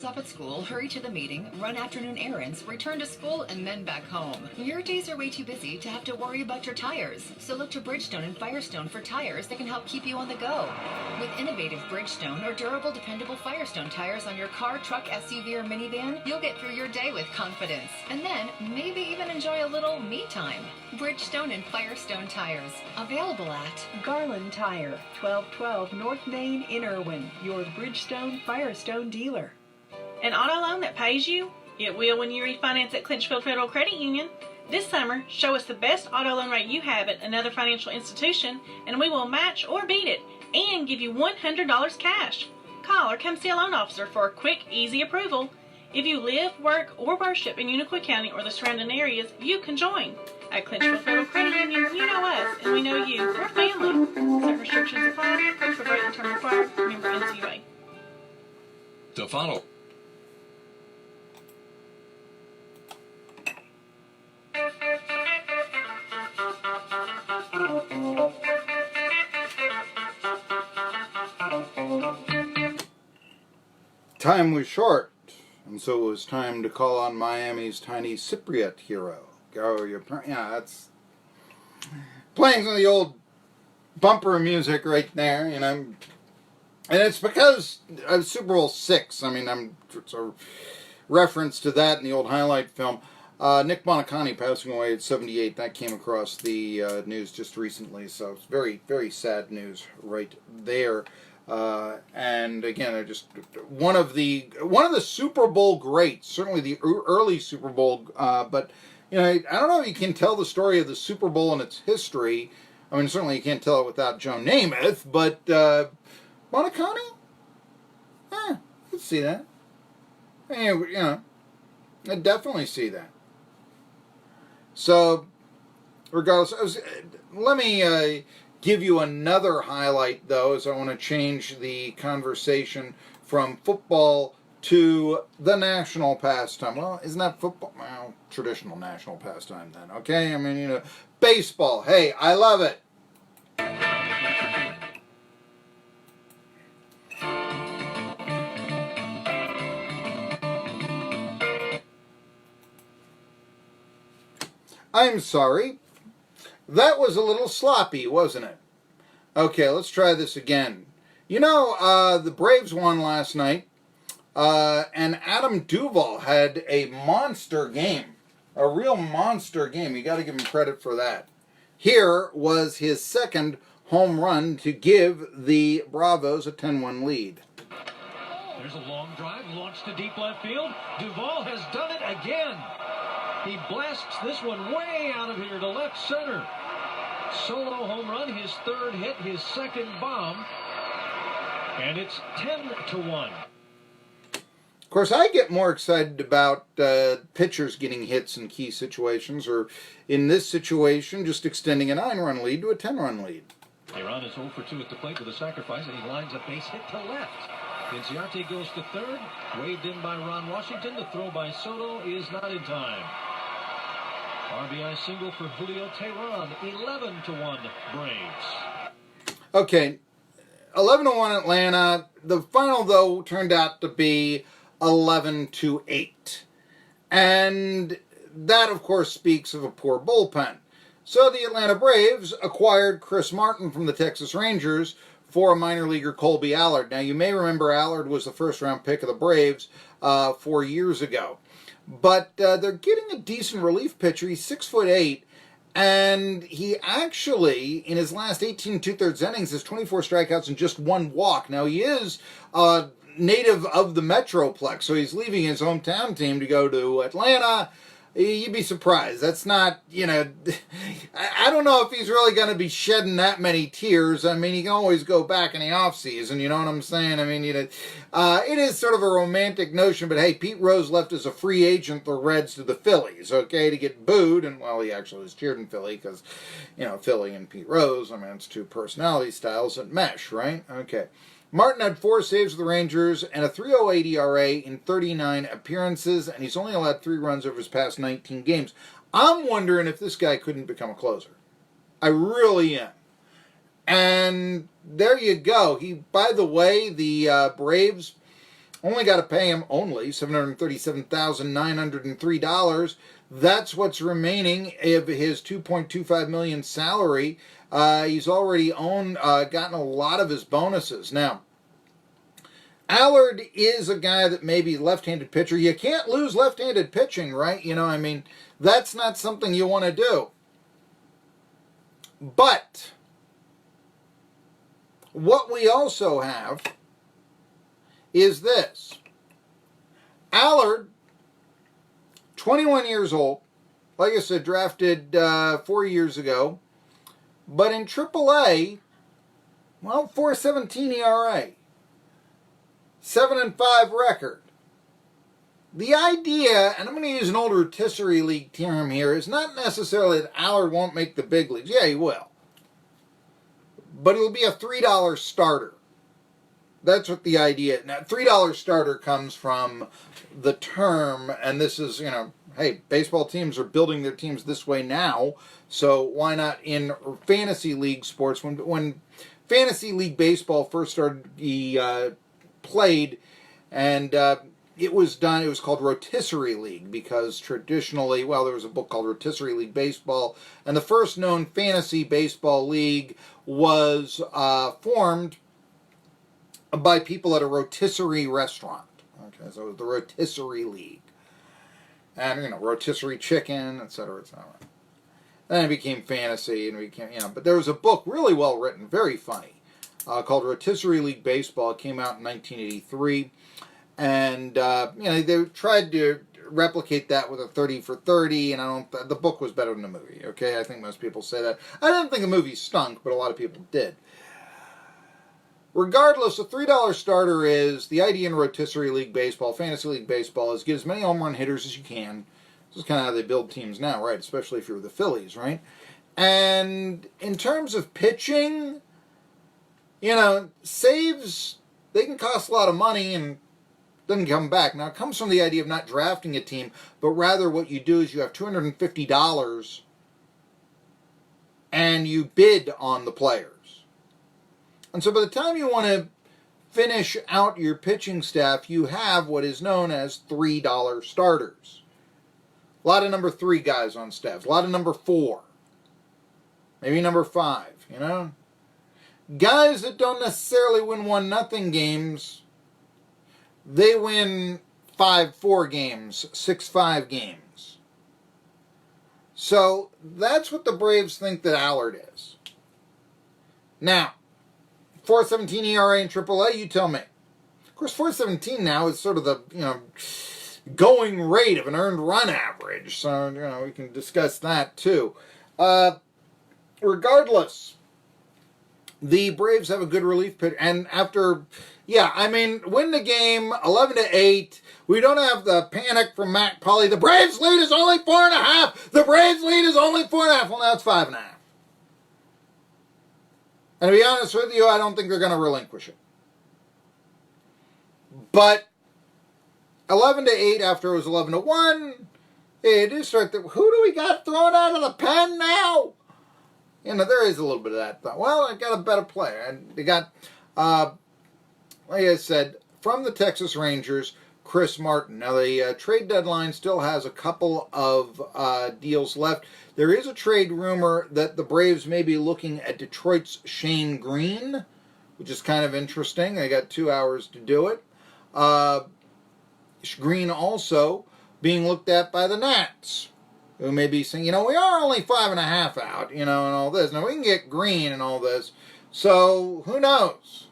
Up at school, hurry to the meeting, run afternoon errands, return to school, and then back home. Your days are way too busy to have to worry about your tires, so look to Bridgestone and Firestone for tires that can help keep you on the go. With innovative Bridgestone or durable, dependable Firestone tires on your car, truck, SUV, or minivan, you'll get through your day with confidence, and then maybe even enjoy a little me time. Bridgestone and Firestone tires, available at Garland Tire, 1212 North Main in Irwin, your Bridgestone Firestone dealer. An auto loan that pays you? It will when you refinance at Clinchfield Federal Credit Union. This summer, show us the best auto loan rate you have at another financial institution, and we will match or beat it and give you $100 cash. Call or come see a loan officer for a quick, easy approval. If you live, work, or worship in Unicoi County or the surrounding areas, you can join. At Clinchfield Federal Credit Union, you know us, and we know you. We're family. Certain restrictions apply. Quick for rate and term required. Member NCUA. To follow. Time was short, and so it was time to call on Miami's tiny Cypriot hero. That's playing some of the old bumper music right there, and it's because of Super Bowl VI. It's a reference to that in the old highlight film. Nick Bonaconte passing away at 78. That came across the news just recently, so it's very, very sad news right there. And again, one of the Super Bowl greats, certainly the early Super Bowl. But I don't know if you can tell the story of the Super Bowl and its history. Certainly you can't tell it without Joe Namath. But Bonaconte, let's see that. I definitely see that. So, regardless, let me give you another highlight, though, as I want to change the conversation from football to the national pastime. Well, isn't that football? Well, traditional national pastime then, okay? Baseball. Hey, I love it. I'm sorry. That was a little sloppy, wasn't it? Okay, let's try this again. The Braves won last night, and Adam Duvall had a monster game. A real monster game. You got to give him credit for that. Here was his second home run to give the Bravos a 10-1 lead. There's a long drive launched to deep left field. Duvall has done it again. He blasts this one way out of here to left center. Solo home run, his third hit, his second bomb. And it's 10-1. Of course, I get more excited about pitchers getting hits in key situations, or in this situation, just extending a 9-run lead to a 10-run lead. Iran is 0 for 2 at the plate with a sacrifice, and he lines a base hit to left. Inciarte goes to third, waved in by Ron Washington. The throw by Soto is not in time. RBI single for Julio Teheran, 11-1 Braves. Okay, 11-1 Atlanta. The final, though, turned out to be 11-8. And that, of course, speaks of a poor bullpen. So the Atlanta Braves acquired Chris Martin from the Texas Rangers for a minor leaguer, Colby Allard. Now, you may remember Allard was the first-round pick of the Braves 4 years ago. But they're getting a decent relief pitcher. He's 6'8", and he actually, in his last 18 2/3 innings, has 24 strikeouts and just 1 walk. Now, he is native of the Metroplex, so he's leaving his hometown team to go to Atlanta. You'd be surprised. That's not, I don't know if he's really going to be shedding that many tears. He can always go back in the offseason, you know what I'm saying? It is sort of a romantic notion, but hey, Pete Rose left as a free agent, the Reds to the Phillies, okay, to get booed, and well, he actually was cheered in Philly because, Philly and Pete Rose, it's two personality styles that mesh, right? Okay. Martin had 4 saves with the Rangers and a 3.08 ERA in 39 appearances, and he's only allowed 3 runs over his past 19 games. I'm wondering if this guy couldn't become a closer. I really am. And there you go. By the way, the Braves Only got to pay him only $737,903. That's what's remaining of his $2.25 million salary. He's already gotten a lot of his bonuses. Now, Allard is a guy that may be left-handed pitcher. You can't lose left-handed pitching, right? That's not something you want to do. But what we also have is this. Allard, 21 years old, like I said, drafted 4 years ago, but in AAA, well, 4.17 ERA, 7-5 record. The idea, and I'm going to use an old rotisserie league term here, is not necessarily that Allard won't make the big leagues. Yeah, he will. But he'll be a $3 starter. That's what the idea is. Now, $3 starter comes from the term, and this is, hey, baseball teams are building their teams this way now, so why not in fantasy league sports? When fantasy league baseball first started, he played, and it was called rotisserie league, because traditionally, well, there was a book called Rotisserie League Baseball, and the first known fantasy baseball league was formed by people at a rotisserie restaurant. Okay, so it was the Rotisserie League. And, rotisserie chicken, etc., etc. Then it became fantasy, and it became, but there was a book really well written, very funny, called Rotisserie League Baseball. It came out in 1983. And, they tried to replicate that with a 30 for 30, and the book was better than the movie, okay? I think most people say that. I didn't think the movie stunk, but a lot of people did. Regardless, a $3 starter is, the idea in rotisserie league baseball, fantasy league baseball, is get as many home run hitters as you can. This is kind of how they build teams now, right? Especially if you're the Phillies, right? And in terms of pitching, saves, they can cost a lot of money and doesn't come back. Now, it comes from the idea of not drafting a team, but rather what you do is you have $250 and you bid on the players. And so by the time you want to finish out your pitching staff, you have what is known as $3 starters. A lot of number 3 guys on staff. A lot of number 4. Maybe number 5, Guys that don't necessarily win 1-0 games, they win 5-4 games, 6-5 games. So that's what the Braves think that Allard is. Now, 4.17 ERA in AAA, you tell me. Of course, 4.17 now is sort of the, going rate of an earned run average. So, we can discuss that too. Regardless, the Braves have a good relief pitch. And after, win the game 11-8. We don't have the panic from Matt Pauley. The Braves lead is only 4.5. The Braves lead is only 4.5. Well, now it's 5.5. And to be honest with you, I don't think they're going to relinquish it. But 11-8 after it was 11-1, it is start to, who do we got thrown out of the pen now? There is a little bit of that thought. Well, I got a better player. And they got, like I said, from the Texas Rangers, Chris Martin. Now, the trade deadline still has a couple of deals left. There is a trade rumor that the Braves may be looking at Detroit's Shane Green, which is kind of interesting. They got 2 hours to do it. Green also being looked at by the Nats, who may be saying, we are only 5.5 out, and all this. Now, we can get Green and all this. So, who knows?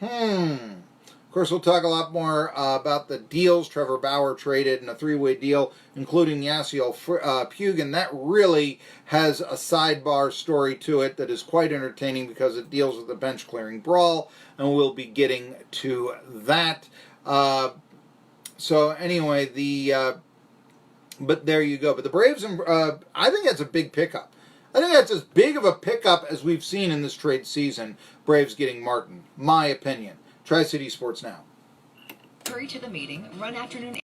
Of course, we'll talk a lot more about the deals. Trevor Bauer traded in a 3-way deal, including Yasiel Puig, that really has a sidebar story to it that is quite entertaining because it deals with the bench-clearing brawl, and we'll be getting to that. So anyway, but there you go. But the Braves, I think that's a big pickup. I think that's as big of a pickup as we've seen in this trade season, Braves getting Martin. My opinion. Tri-City Sports Now. Hurry to the meeting, run afternoon